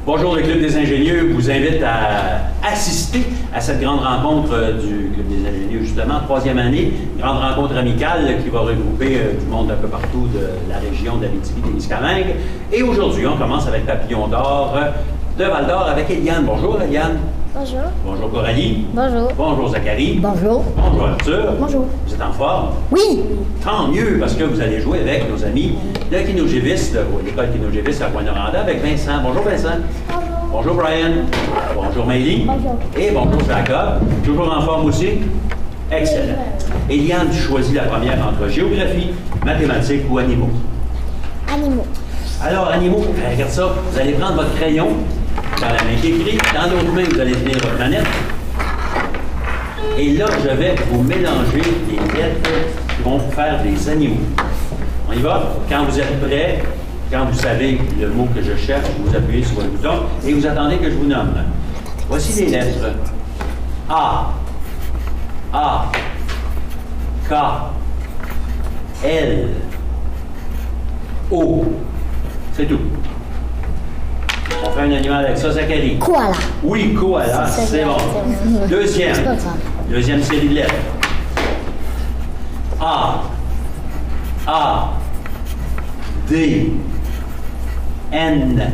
Bonjour, le Club des ingénieux vous invite à assister à cette grande rencontre du Club des ingénieux, justement, troisième année, grande rencontre amicale qui va regrouper du monde un peu partout de la région d'Abitibi-Témiscamingue. Et aujourd'hui, on commence avec Papillon d'or de Val-d'Or avec Eliane. Bonjour, Eliane. Bonjour. Bonjour, Coralie. Bonjour. Bonjour, Zachary. Bonjour. Bonjour, Arthur. Bonjour. Vous êtes en forme? Oui. Tant mieux, parce que vous allez jouer avec nos amis de Kinogévis, de l'école Kinogévis à Rouyn-Noranda, avec Vincent. Bonjour, Vincent. Bonjour. Bonjour, Brian. Bonjour, Maëlie. Bonjour. Et bonjour, Jacob. Toujours en forme aussi? Excellent. Eliane choisit la première entre géographie, mathématiques ou animaux. Animaux. Alors, animaux, regarde ça. Vous allez prendre votre crayon, dans la main qui écrit, dans l'autre main, vous allez tenir votre planète. Et là, je vais vous mélanger les lettres qui vont faire des animaux. On y va? Quand vous êtes prêts, quand vous savez le mot que je cherche, vous appuyez sur le bouton et vous attendez que je vous nomme. Voici les lettres. A, K, L, O. C'est tout. On fait un animal avec ça, Zachary. Koala. Oui, koala, c'est bon. Deuxième. Deuxième série de lettres. A, D, N,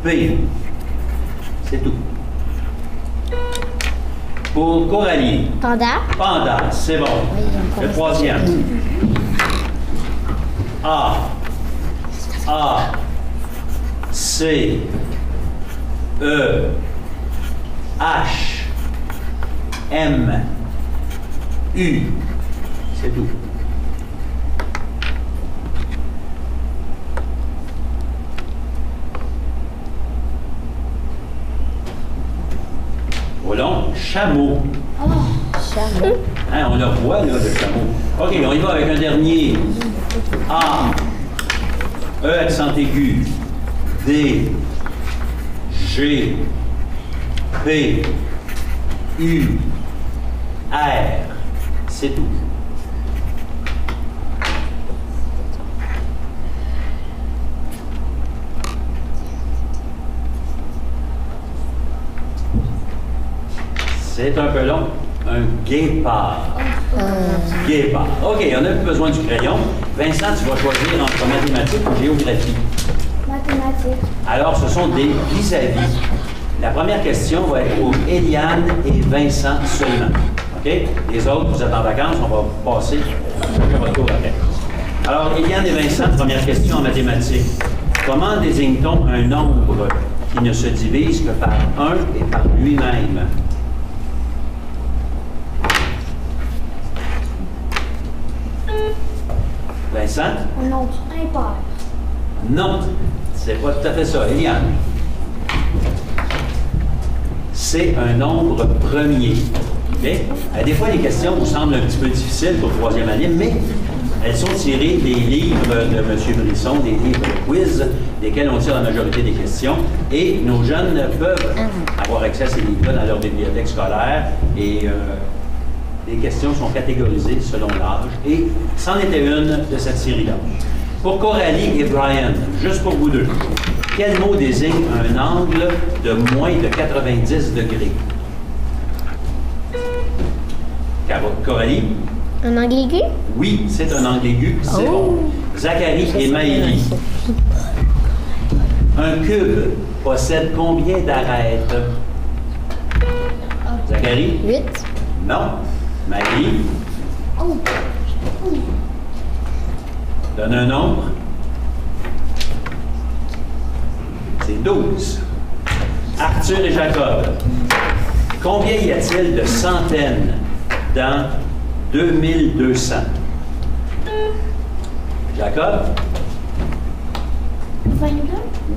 P. C'est tout. Pour Coralie. Panda. Panda, c'est bon. Oui, le troisième. A, C, E, H, M, U. C'est tout. Volons, chameau. Oh, chameau. Hein, on le voit, là, le chameau. OK, on y va avec un dernier. A, E accent aigu, D, G, P, U, R. C'est tout. C'est un peu long. Un guépard. Guépard. OK, on n'a plus besoin du crayon. Vincent, tu vas choisir entre mathématiques ou géographie. Mathématiques. Alors, ce sont des vis-à-vis. La première question va être pour Eliane et Vincent seulement. OK? Les autres, vous êtes en vacances, on va vous passer chacun votre tour après. Alors, Eliane et Vincent, première question en mathématiques. Comment désigne-t-on un nombre qui ne se divise que par 1 et par lui-même? Vincent? Un nombre impair. Non, c'est pas tout à fait ça. Eliane? C'est un nombre premier. Okay? Des fois, les questions vous semblent un petit peu difficiles pour troisième année, mais elles sont tirées des livres de M. Brisson, des livres de quiz, desquels on tire la majorité des questions. Et nos jeunes peuvent avoir accès à ces livres-là dans leur bibliothèque scolaire. Et les questions sont catégorisées selon l'âge. Et c'en était une de cette série-là. Pour Coralie et Brian, juste pour vous deux, quel mot désigne un angle de moins de 90 degrés? Coralie? Un angle aigu? Oui, c'est un angle aigu, c'est bon. Zachary et Maëlie. Un cube possède combien d'arêtes? Zachary? 8. Non. Maëlie? Donne un nombre. C'est 12. Arthur et Jacob. Combien y a-t-il de centaines dans 2200? Jacob? 22.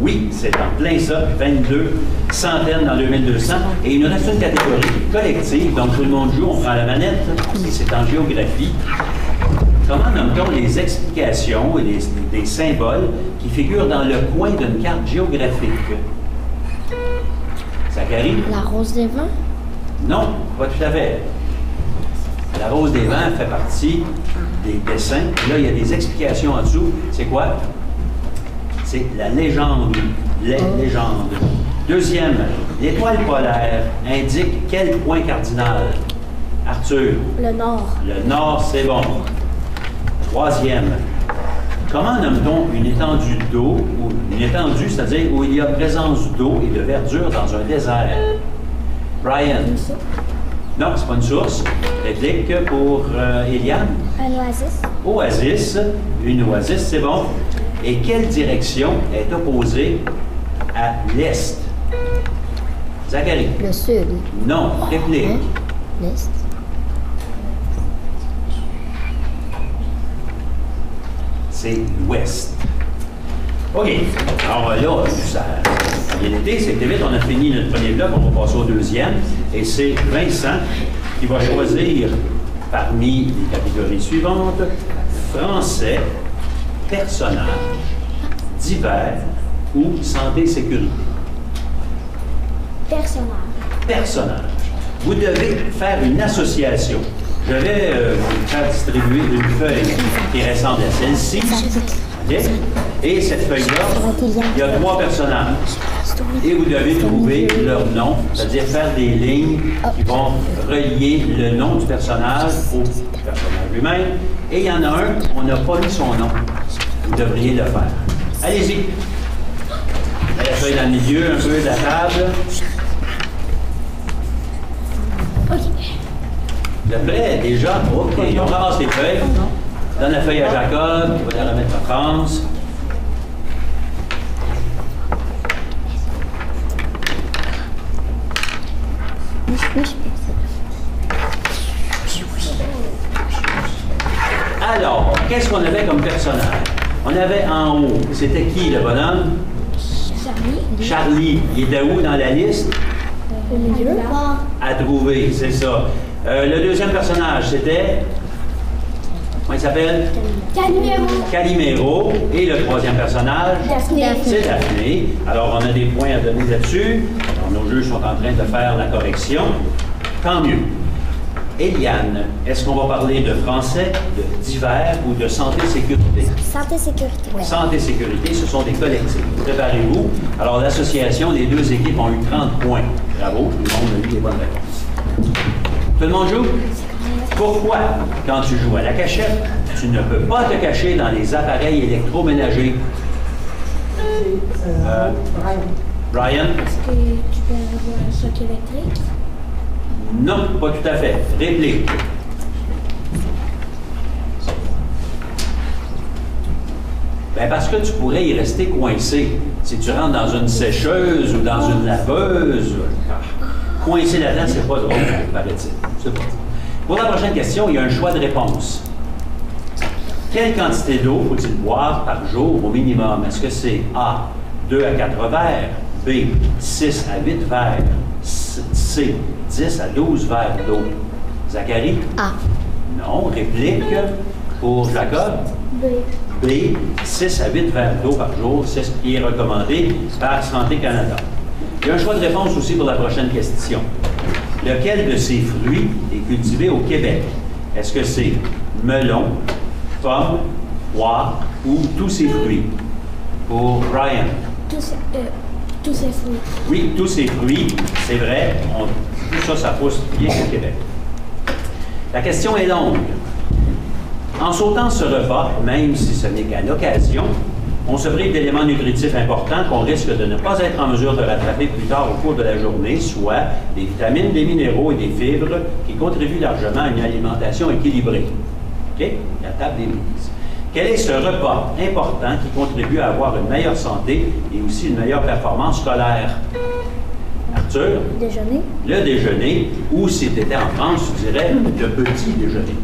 Oui, c'est en plein ça, 22 centaines dans 2200. Et il nous reste une catégorie collective, donc tout le monde joue, on prend la manette, et c'est en géographie. Comment nomme-t-on les explications et des symboles qui figurent dans le coin d'une carte géographique? Zachary? La rose des vents? Non, pas tout à fait. La rose des vents fait partie des dessins. Là, il y a des explications en dessous. C'est quoi? C'est la légende. Les légendes. Deuxième, l'étoile polaire indique quel point cardinal? Arthur. Le nord. Le nord, c'est bon. Troisième, comment nomme-t-on une étendue d'eau, ou une étendue, c'est-à-dire où il y a présence d'eau et de verdure dans un désert? Brian. Non, c'est pas une source. Réplique pour Eliane. Un oasis. Oasis. Une oasis, c'est bon. Et quelle direction est opposée à l'est? Zachary. Le sud. Non. Réplique. L'est. C'est l'ouest. OK. Alors là, ça a bien été, c'était vite, on a fini notre premier bloc, on va passer au deuxième. Et c'est Vincent qui va choisir parmi les catégories suivantes: français, personnage, divers ou santé-sécurité. Personnage. Personnage. Vous devez faire une association. Je vais vous faire distribuer une feuille qui ressemble à celle-ci. Okay? Et cette feuille-là, il y a 3 personnages. Et vous devez trouver leur nom, c'est-à-dire faire des lignes qui vont relier le nom du personnage au personnage lui-même. Et il y en a un, on n'a pas mis son nom. Vous devriez le faire. Allez-y. La feuille dans le milieu, un peu de la table. Vous êtes prêts déjà? OK. On ramasse les feuilles. Donne la feuille à Jacob, qui va la remettre à France. Alors, qu'est-ce qu'on avait comme personnage? On avait en haut, c'était qui le bonhomme? Charlie. Charlie. Il était où dans la liste? Au milieu. À trouver, c'est ça. Le deuxième personnage, c'était... Comment il s'appelle? Calimero. Calimero. Et le troisième personnage? Daphné. C'est Daphné. Alors, on a des points à donner là-dessus. Alors, nos juges sont en train de faire la correction. Tant mieux. Eliane, est-ce qu'on va parler de français, de divers ou de santé-sécurité? Santé-sécurité. Santé-sécurité, ce sont des collectifs. Préparez-vous. Alors, l'association, les deux équipes ont eu 30 points. Bravo, tout le monde a eu des bonnes réponses. Tout le monde joue? Pourquoi, quand tu joues à la cachette, tu ne peux pas te cacher dans les appareils électroménagers? Brian? Est-ce que tu peux avoir un choc électrique? Non, pas tout à fait. Réplique. Bien, parce que tu pourrais y rester coincé. Si tu rentres dans une sécheuse ou dans une laveuse, coincé là-dedans, c'est pas drôle, paraît-il. C'est pas. Pour la prochaine question, il y a un choix de réponse. Quelle quantité d'eau faut-il boire par jour au minimum? Est-ce que c'est A, 2 à 4 verres, B, 6 à 8 verres, C, 10 à 12 verres d'eau? Zachary? A. Non. Réplique pour Jacob? B. B, 6 à 8 verres d'eau par jour, c'est ce qui est recommandé par Santé Canada. Il y a un choix de réponse aussi pour la prochaine question. Lequel de ces fruits est cultivé au Québec? Est-ce que c'est melon, pomme, poire ou tous ces fruits? Pour Brian. Tous ces fruits. Oui, tous ces fruits, c'est vrai. Tout ça, ça pousse bien au Québec. La question est longue. En sautant ce repas, même si ce n'est qu'à l'occasion, on se prive d'éléments nutritifs importants qu'on risque de ne pas être en mesure de rattraper plus tard au cours de la journée, soit des vitamines, des minéraux et des fibres qui contribuent largement à une alimentation équilibrée. OK? La table des mises. Quel est ce repas important qui contribue à avoir une meilleure santé et aussi une meilleure performance scolaire? Arthur? Déjeuner. Le déjeuner, ou si tu étais en France, tu dirais le petit déjeuner.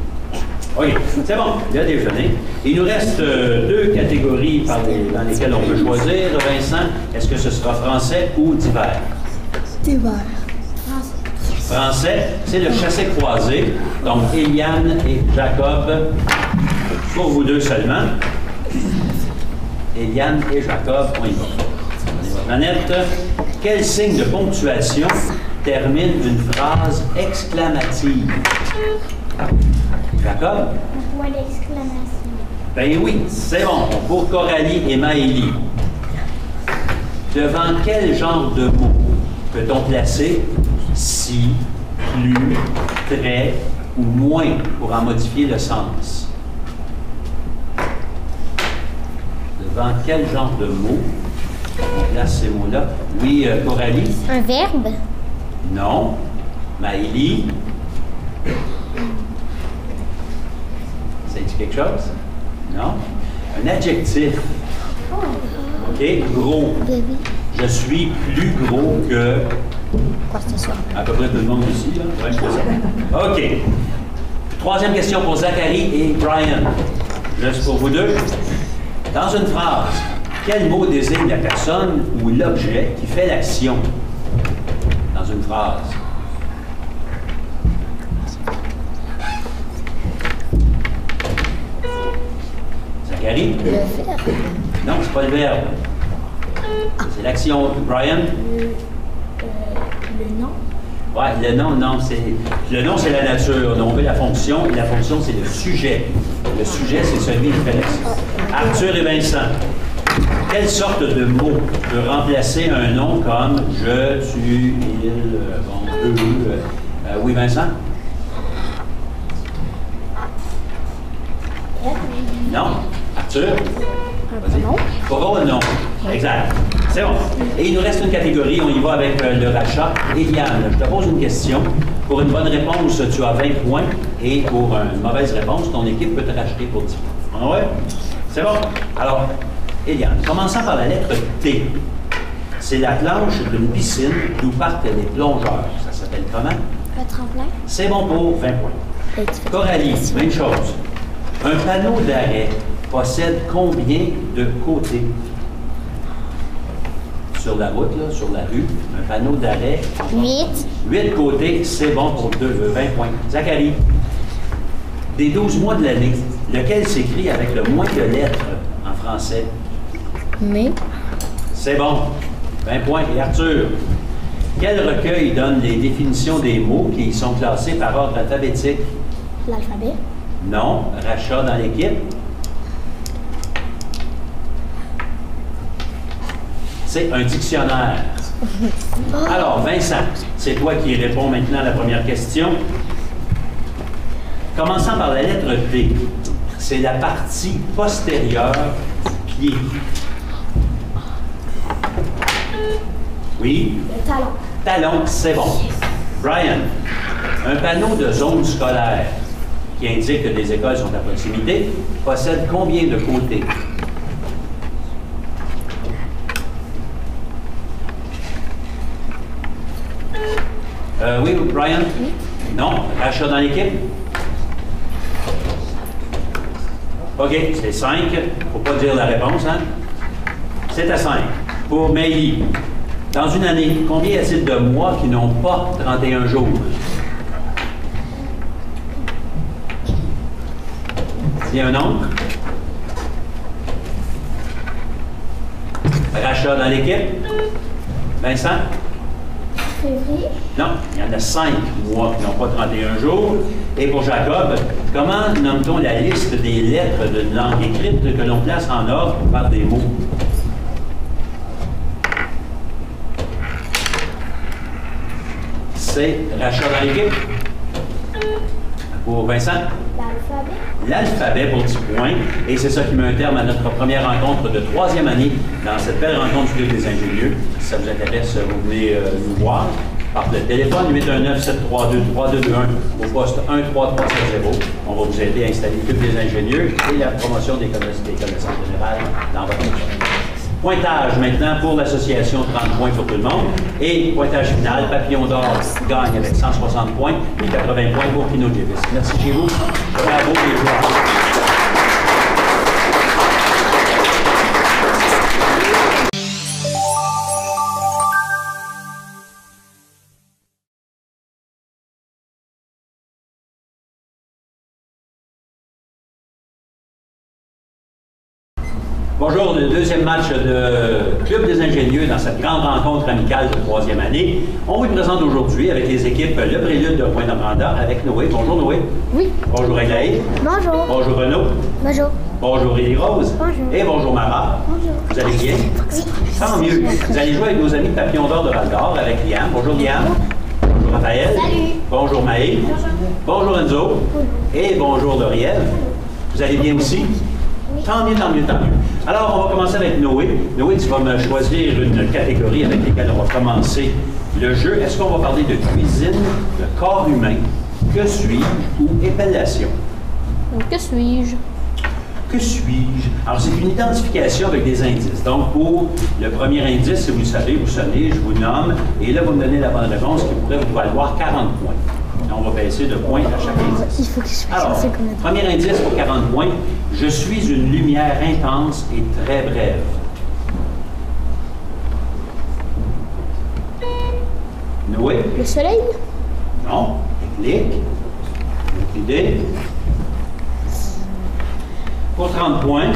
OK, c'est bon, le déjeuner. Il nous reste 2 catégories dans lesquelles on peut choisir. Vincent, est-ce que ce sera français ou divers? Divers. Français, c'est le chassé-croisé. Donc, Eliane et Jacob, pour vous deux seulement. Eliane et Jacob, on y va. Prenez votre manette. Quel signe de ponctuation termine une phrase exclamative? Jacob? Un point d'exclamation. Ben oui, c'est bon. Pour Coralie et Maëlie. Devant quel genre de mot peut-on placer si, plus, très ou moins pour en modifier le sens? Devant quel genre de mots on place ces mots-là? Oui, Coralie? Un verbe? Non. Maëlie? Ça dit quelque chose? Non. Un adjectif. OK? Gros. Bébé. Je suis plus gros que... Quoi, c'est ça? À peu près tout le monde ici, là. Ouais, c'est ça. OK. Troisième question pour Zachary et Brian. Juste pour vous deux. Dans une phrase, quel mot désigne la personne ou l'objet qui fait l'action? Dans une phrase. Zachary? Le verbe. Non, c'est pas le verbe. C'est l'action. Brian? Le nom. Oui, le nom, non, c'est... Le nom, c'est la nature. Donc, on veut la fonction, et la fonction, c'est le sujet. Le sujet, c'est celui qui fait l'action. Arthur et Vincent. Quelle sorte de mot peut remplacer un nom comme je, tu, il, bon, eux, oui, Vincent? Non? Arthur? Vas-y. Pronom, non. Exact. C'est bon. Et il nous reste une catégorie, on y va avec le rachat. Eliane, je te pose une question. Pour une bonne réponse, tu as 20 points. Et pour une mauvaise réponse, ton équipe peut te racheter pour 10 points. Ouais? C'est bon? Alors, Eliane, commençons par la lettre T. C'est la planche d'une piscine d'où partent les plongeurs. Ça s'appelle comment? Un tremplin. C'est bon pour 20 points. Coralie, même chose. Un panneau d'arrêt possède combien de côtés? Sur la route, là, sur la rue, un panneau d'arrêt. 8. 8 côtés, c'est bon pour 20 points. Zachary, des 12 mois de l'année, lequel s'écrit avec le moins de lettres en français? Mais. C'est bon. 20 points. Et Arthur, quel recueil donne les définitions des mots qui sont classés par ordre alphabétique? L'alphabet. Non. Rachat dans l'équipe. C'est un dictionnaire. Alors, Vincent, c'est toi qui réponds maintenant à la première question. Commençons par la lettre D. C'est la partie postérieure du pied. Oui? Le talon. Talon, c'est bon. Brian, un panneau de zone scolaire qui indique que des écoles sont à proximité possède combien de côtés? Oui, Brian? Non? Rachat dans l'équipe? OK, c'est 5. Il ne faut pas dire la réponse, hein? C'est à 5. Pour Maëlie, dans une année, combien y a-t-il de mois qui n'ont pas 31 jours? Il y a un nombre? Rachat dans l'équipe? Vincent? Février. Non, il y en a 5 mois qui n'ont pas 31 jours. Et pour Jacob, comment nomme-t-on la liste des lettres d'une langue écrite que l'on place en ordre par des mots? C'est rachat dans l'équipe. Pour Vincent? L'alphabet. L'alphabet pour 10 points. Et c'est ça qui met un terme à notre première rencontre de 3e année dans cette belle rencontre du Club des ingénieux. Si ça vous intéresse, vous venez nous voir par le téléphone 819-732-3221 au poste 13370. On va vous aider à installer le Club des ingénieux et la promotion des connaissances générales dans votre école. Pointage maintenant pour l'association, 30 points pour tout le monde. Et pointage final, Papillon d'Or gagne avec 160 points et 80 points pour Pino Jevis. Merci chez vous. Bravo les joueurs. Bonjour, le deuxième match de Club des ingénieux dans cette grande rencontre amicale de 3e année. On vous présente aujourd'hui avec les équipes Le Prélude de Rouyn-Noranda avec Noé. Bonjour Noé. Oui. Bonjour Aglaé. Bonjour. Bonjour Renaud. Bonjour. Bonjour Élie-Rose. Bonjour. Et bonjour Mara. Bonjour. Vous allez bien? Tant mieux. Vous allez jouer avec nos amis Papillon d'Or de Val-d'Or, avec Liam. Bonjour Liam. Bonjour Raphaël. Salut. Bonjour Maë. Bonjour Enzo. Et bonjour Lauriel. Vous allez bien aussi? Oui. Tant mieux, tant mieux, tant mieux. Alors, on va commencer avec Noé. Noé, tu vas me choisir une catégorie avec laquelle on va commencer le jeu. Est-ce qu'on va parler de cuisine, de corps humain, que suis-je ou épellation? Que suis-je? Que suis-je? Alors, c'est une identification avec des indices. Donc, pour le premier indice, si vous le savez, vous sonnez, je vous nomme, et là, vous me donnez la bonne réponse qui pourrait vous valoir 40 points. Et on va baisser de points à chaque indice. Il faut que je fasse Alors, premier indice pour 40 points. Je suis une lumière intense et très brève. Noé? Le soleil? Non. Clic. Idée. Pour 30 points,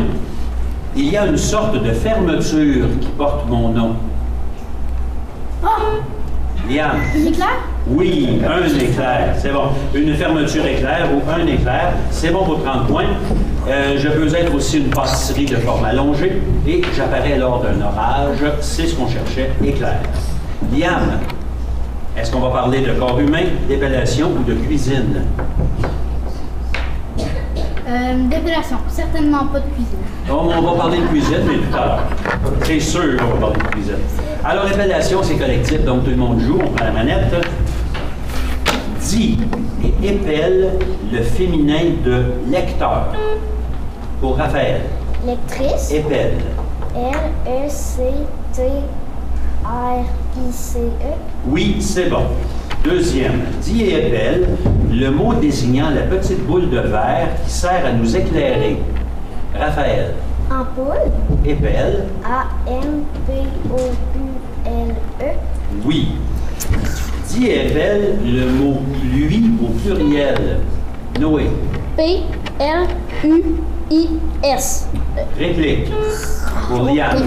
il y a une sorte de fermeture qui porte mon nom. Liam? Un éclair? Oui, un éclair, c'est bon. Une fermeture éclair ou un éclair, c'est bon pour 30 points. Je peux être aussi une pâtisserie de forme allongée et j'apparais lors d'un orage, c'est ce qu'on cherchait, éclair. Liam, est-ce qu'on va parler de corps humain, d'épellation ou de cuisine? D'épellation, certainement pas de cuisine. Donc, on va parler de cuisine, mais tout à l'heure. C'est sûr qu'on va parler de cuisine. Alors, épellation, c'est collectif, donc tout le monde joue, on prend la manette. Dis et épelle le féminin de lecteur. Pour Raphaël. Lectrice? Épelle. L-E-C-T-R-I-C-E. Oui, c'est bon. Deuxième, dis et épelle le mot désignant la petite boule de verre qui sert à nous éclairer. Raphaël. Ampoule? Épelle. A-M-P-O-U-L-E. Oui. Dis et épelle le mot lui au pluriel. Noé. P-L-U-I-S. Réplique. Pour Liam.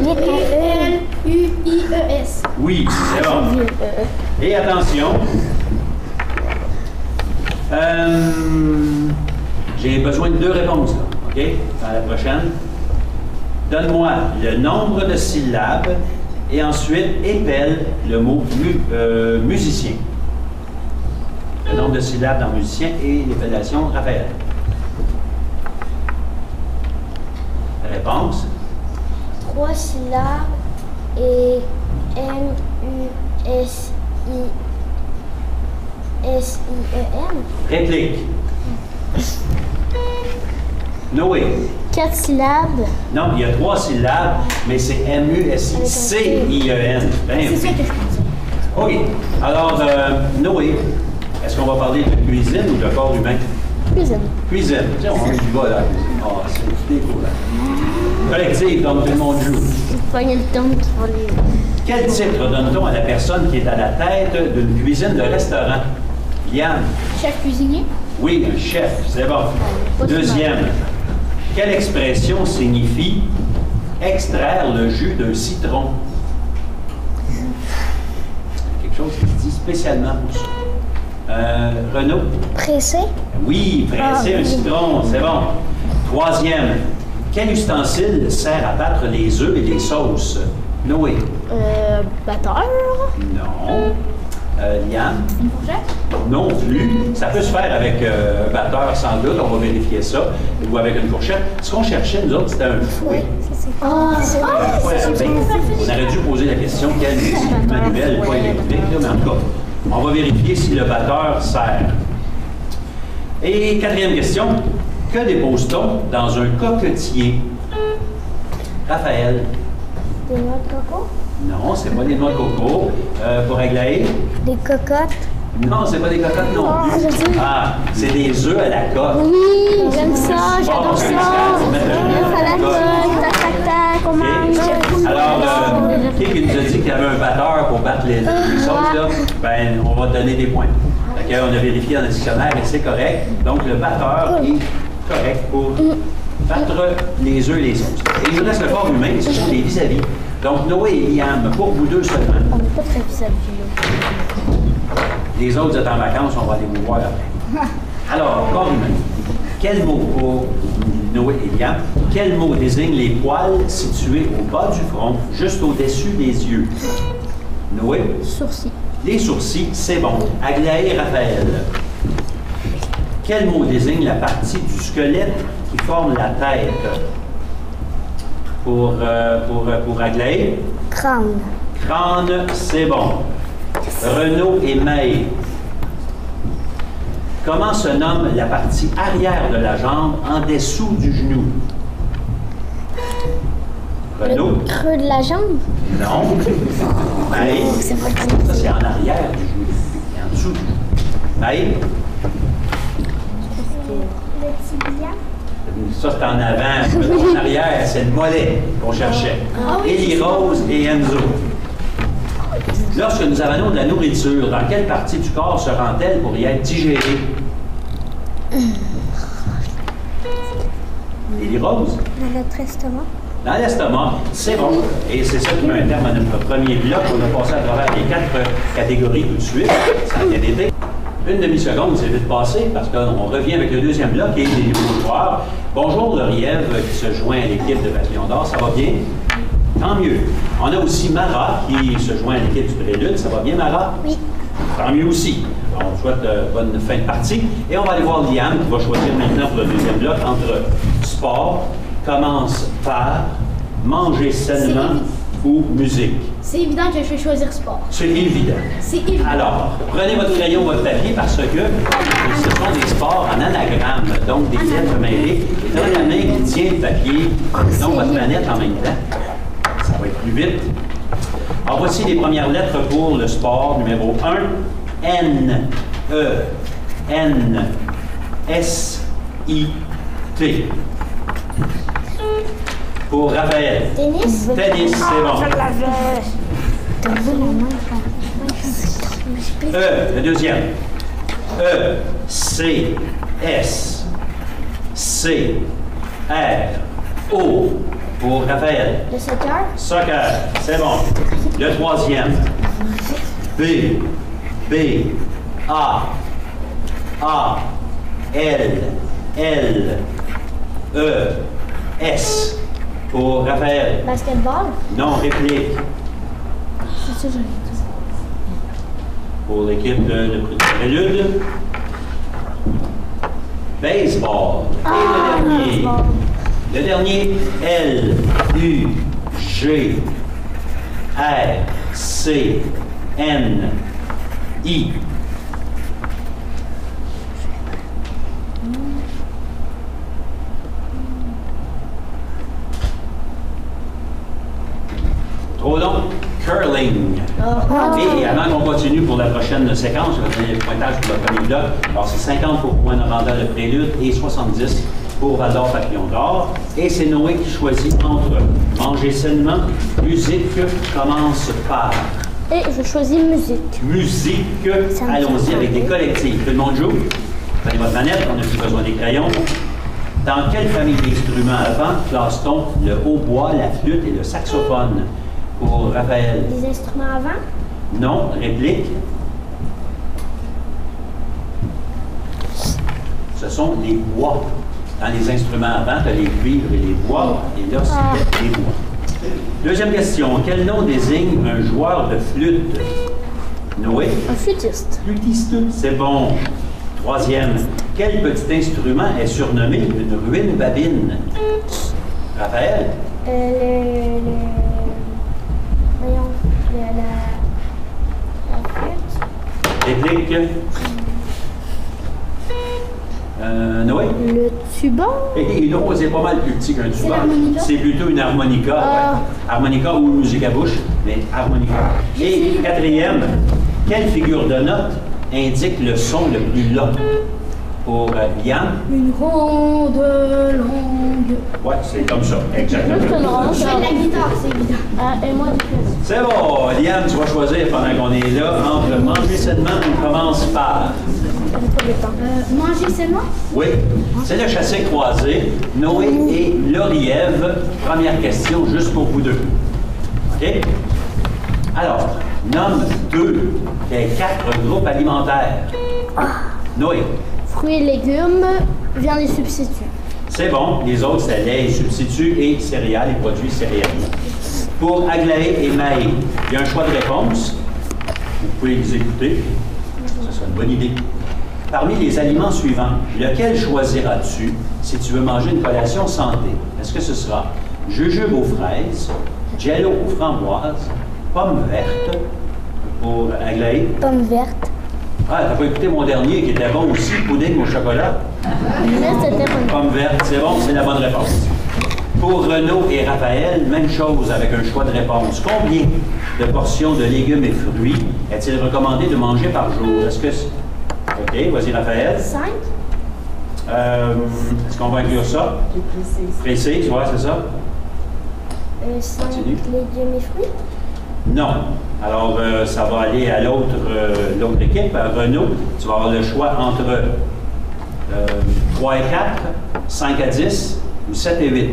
L-U-I-E-S. Oui, c'est bon. Et attention. J'ai besoin de 2 réponses, là, OK? À la prochaine. Donne-moi le nombre de syllabes et ensuite épelle le mot musicien. Le nombre de syllabes dans musicien et l'épellation, Raphaël. Réponse? 3 syllabes et M-U-S-I-S-I-E-N. Réplique. Noé. 4 syllabes. Non, il y a 3 syllabes, mais c'est M-U-S-I-C-I-E-N. Ben C'est oui. ça que je pensais. OK. Alors, Noé, est-ce qu'on va parler de cuisine ou de corps humain? Cuisine. Cuisine. Tiens, on y va là. Ah, c'est décool. Collectif, donc tout le monde joue. Pas le temps qui va les... Quel titre donne-t-on à la personne qui est à la tête d'une cuisine de restaurant? Liam. Chef cuisinier? Oui, un chef, c'est bon. Deuxième. Quelle expression signifie extraire le jus d'un citron? Quelque chose qui se dit spécialement pour ça. Renaud? Pressé? Oui, presser un citron, c'est bon. Troisième. Quel ustensile sert à battre les œufs et les sauces? Noé? Batteur? Non. Liam? Une fourchette? Non plus. Ça peut se faire avec un batteur sans doute, on va vérifier ça, ou avec une fourchette. Ce qu'on cherchait, nous autres, c'était un fouet. C'est Un fouet à pain. On aurait dû poser la question quel est manuel, pas électrique, là, mais en tout cas, on va vérifier si le batteur sert. Et quatrième question, que dépose-t-on dans un coquetier? Raphaël? Des noix de coco? Non, c'est pas des noix de coco. Pour Aglaé? Des cocottes? Non, c'est pas des cocottes non Oh, plus. je sais. Ah, c'est des œufs à la coque. Oui, j'aime ça, j'adore ça. À la Tac, tac, tac, on mange. Alors, qui nous a dit qu'il y avait un batteur pour battre les sauces, là? Ben, on va te donner des points. Fait qu'on a vérifié dans le dictionnaire et c'est correct. Donc, le batteur est correct pour battre les œufs et les sauces. Et il nous reste le corps humain, ce sont les vis-à-vis. Donc, Noé et Liam, pour vous deux seulement. On n'est pas très vis-à-vis, là. Les autres êtes en vacances, on va aller vous voir après. Alors, corps humain. Quel mot, pour Noé et Liam, quel mot désigne les poils situés au bas du front, juste au-dessus des yeux? Noé? Sourcil. Les sourcils, c'est bon. Aglaé, Raphaël. Quel mot désigne la partie du squelette qui forme la tête? Pour Aglaé? Crâne. Crâne, c'est bon. Renaud et May. Comment se nomme la partie arrière de la jambe en dessous du genou? Renaud? Le creux de la jambe? Non. May? C'est pas le creux. Ça, c'est en arrière du genou. Et en dessous du genou. May? Le tibia? Ça, c'est en avant. En arrière, c'est le mollet qu'on cherchait. Élie Rose et Enzo. Lorsque nous avalons de la nourriture, dans quelle partie du corps se rend-elle pour y être digérée? Élie Rose? Dans notre estomac? Dans l'estomac, c'est bon. Et c'est ça qui met un terme à notre premier bloc. On a passé à travers les 4 catégories tout de suite. Ça a bien été. Une demi-seconde, c'est vite passé parce qu'on revient avec le deuxième bloc et les nouveaux joueurs. Bonjour Lauriève qui se joint à l'équipe de Papillon d'Or. Ça va bien? Tant mieux. On a aussi Mara qui se joint à l'équipe du Prélude. Ça va bien, Mara? Oui. Tant mieux aussi. On vous souhaite bonne fin de partie. Et on va aller voir Liam qui va choisir maintenant pour le deuxième bloc entre sport, commence par, manger sainement ou musique. C'est évident que je vais choisir sport. C'est évident. C'est évident. Alors, prenez votre crayon, votre papier, parce que ce sont des sports en anagramme, donc des lettres mêlées. Et dans la main qui tient le papier, donc votre manette en même temps. Ça va être plus vite. Alors, voici les premières lettres pour le sport. Numéro 1, N, E, N, S, I, T. Pour Raphaël. Tennis? Tennis, c'est bon. Le deuxième. E, C, S, C, R, O. Pour Raphaël. Le soccer? Soccer, c'est bon. Le troisième. B, B, A, L, L, E, S. Pour Raphaël. Basketball? Non, réplique. C'est ça, j'allais dire. Pour l'équipe de Prélude. Baseball. Et le dernier. baseball. Le dernier, L, U, G, R, C, N, I. Trop long? Curling. Et avant qu'on continue pour la prochaine séquence, je vais donner le pointage pour le premier bloc. Alors, c'est 50 pour Rouen-Noranda le Prélude et 70 pour Val-d'Or Papillon d'Or. Et c'est Noé qui choisit entre manger sainement, musique commence par. Et je choisis musique. Musique, allons-y avec des collectifs. Tout le monde joue? Prenez votre manette, on n'a plus besoin des crayons. Dans quelle famille d'instruments avant classe-t-on le hautbois, la flûte et le saxophone? Pour Raphaël. Des instruments avant? Non, réplique. Ce sont les bois. Dans les instruments avant, tu as les cuivres et les bois, et là, c'était les bois. Deuxième question. Quel nom désigne un joueur de flûte? Noé? Un flûtiste. Flûtiste, c'est bon. Troisième. Quel petit instrument est surnommé une ruine babine? Raphaël? Voyons, la flûte. Réplique. Noé? Le tuba? Et non, c'est pas mal plus petit qu'un tuba. l'harmonica? C'est plutôt une harmonica. Ouais. Harmonica ou une musique à bouche, mais harmonica. Et quatrième, quelle figure de note indique le son le plus long? Pour Liam? Une ronde longue. Ouais, c'est comme ça, exactement. Juste une ronde. Je fais de la guitare, c'est évident. Et moi, du coup. C'est bon, Liam, tu vas choisir pendant qu'on est là entre manger sainement ou commence par. Manger sainement? Oui, c'est le chassé croisé. Noé et Lauriève. Première question, juste pour vous deux. OK? Alors, nomme 2 des 4 groupes alimentaires. Noé. Fruits et légumes, Viande et substituts. C'est bon. Les autres, c'est lait et substituts et céréales et produits céréaliers. Pour Aglaé et Maë, il y a un choix de réponse. Vous pouvez les écouter. Ce sera une bonne idée. Parmi les aliments suivants, lequel choisiras-tu si tu veux manger une collation santé? Est-ce que ce sera jujube aux fraises, jello aux framboises, pommes vertes pour Aglaé? Pomme verte. Ah, t'as pas écouté mon dernier qui était bon aussi, pudding au chocolat? Mais c'était pas Pomme verte, c'est bon, c'est la bonne réponse. Pour Renaud et Raphaël, même chose avec un choix de réponse. Combien de portions de légumes et fruits est-il recommandé de manger par jour? Est-ce que... OK, vas-y Raphaël. 5. Est-ce qu'on va inclure ça? Précis, tu vois, c'est ça? 5 Continue. légumes et fruits. Non. Alors, ça va aller à l'autre équipe. Renaud, tu vas avoir le choix entre 3 et 4, 5 à 10 ou 7 et 8.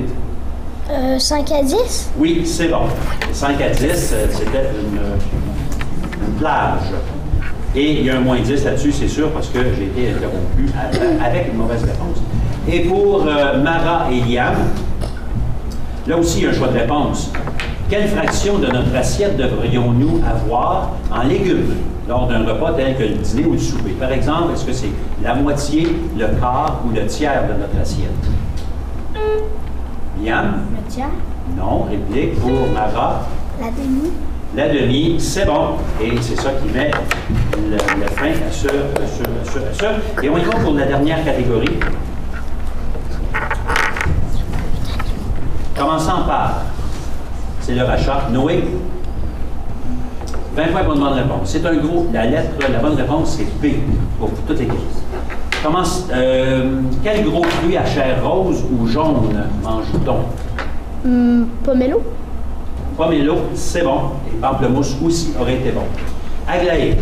5 à 10? Oui, c'est bon. 5 à 10, c'était une plage. Et il y a un moins 10 là-dessus, c'est sûr, parce que j'ai été interrompu avec une mauvaise réponse. Et pour Mara et Liam, là aussi, il y a un choix de réponse. Quelle fraction de notre assiette devrions-nous avoir en légumes lors d'un repas tel que le dîner ou le souper? Par exemple, est-ce que c'est la moitié, le quart ou le tiers de notre assiette? Liam? Le tiers. Non. Réplique pour Mara. La demi. La demi, c'est bon. Et c'est ça qui met le fin à ça. Et on y va pour la dernière catégorie. Commençant par, c'est le rachat. Noé, 20 points pour une bonne réponse. C'est un gros, la bonne réponse, c'est B pour toute l'équipe. Quel gros fruit à chair rose ou jaune mange-t-on? Pomelo. Pomelo, c'est bon. Et pamplemousse aussi aurait été bon. Aglaé,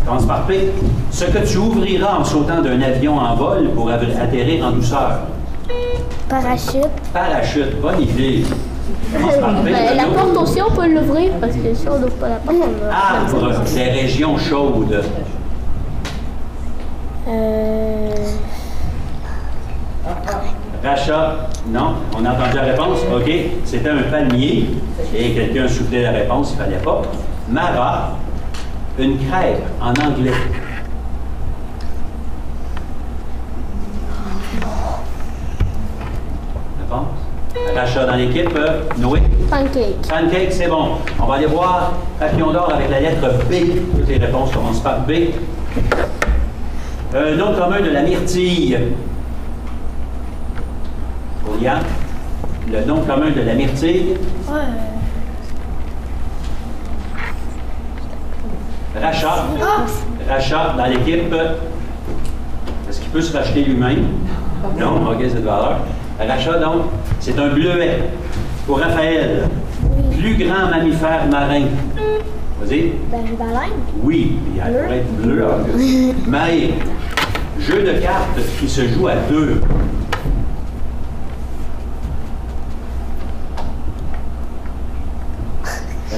commence par P. Ce que tu ouvriras en sautant d'un avion en vol pour atterrir en douceur. Parachute. Parachute, bonne idée. Commence par P. La porte aussi, on peut l'ouvrir parce que si on n'ouvre pas la porte, on va. Arbre, des régions chaudes. Rachat, non. On a entendu la réponse? OK. C'était un palmier et quelqu'un soufflait la réponse, il ne fallait pas. Mara, une crêpe en anglais. Réponse? Rachat dans l'équipe, Noé? Pancake. Pancake, c'est bon. On va aller voir Papillon d'or avec la lettre B. Toutes les réponses commencent par B. Nom commun de la myrtille. Liam, le nom commun de la myrtille. Rachat. Rachat dans l'équipe. Est-ce qu'il peut se racheter lui-même? Non, ok, c'est de valeur. Rachat, donc, c'est un bleuet. Pour Raphaël, plus grand mammifère marin. Vas-y. Ben, une baleine. Oui, il pourrait être bleu en plus. Maë, jeu de cartes qui se joue à deux.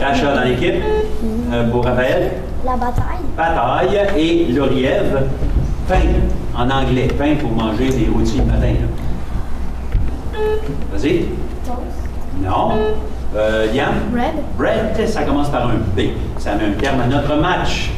Rachat dans l'équipe, pour Raphaël. La bataille. Bataille et Lauriève, pain en anglais. Pain pour manger des rôtis le matin. Vas-y. Non. Liam? Bread. Bread, ça commence par un B. Ça met un terme à notre match.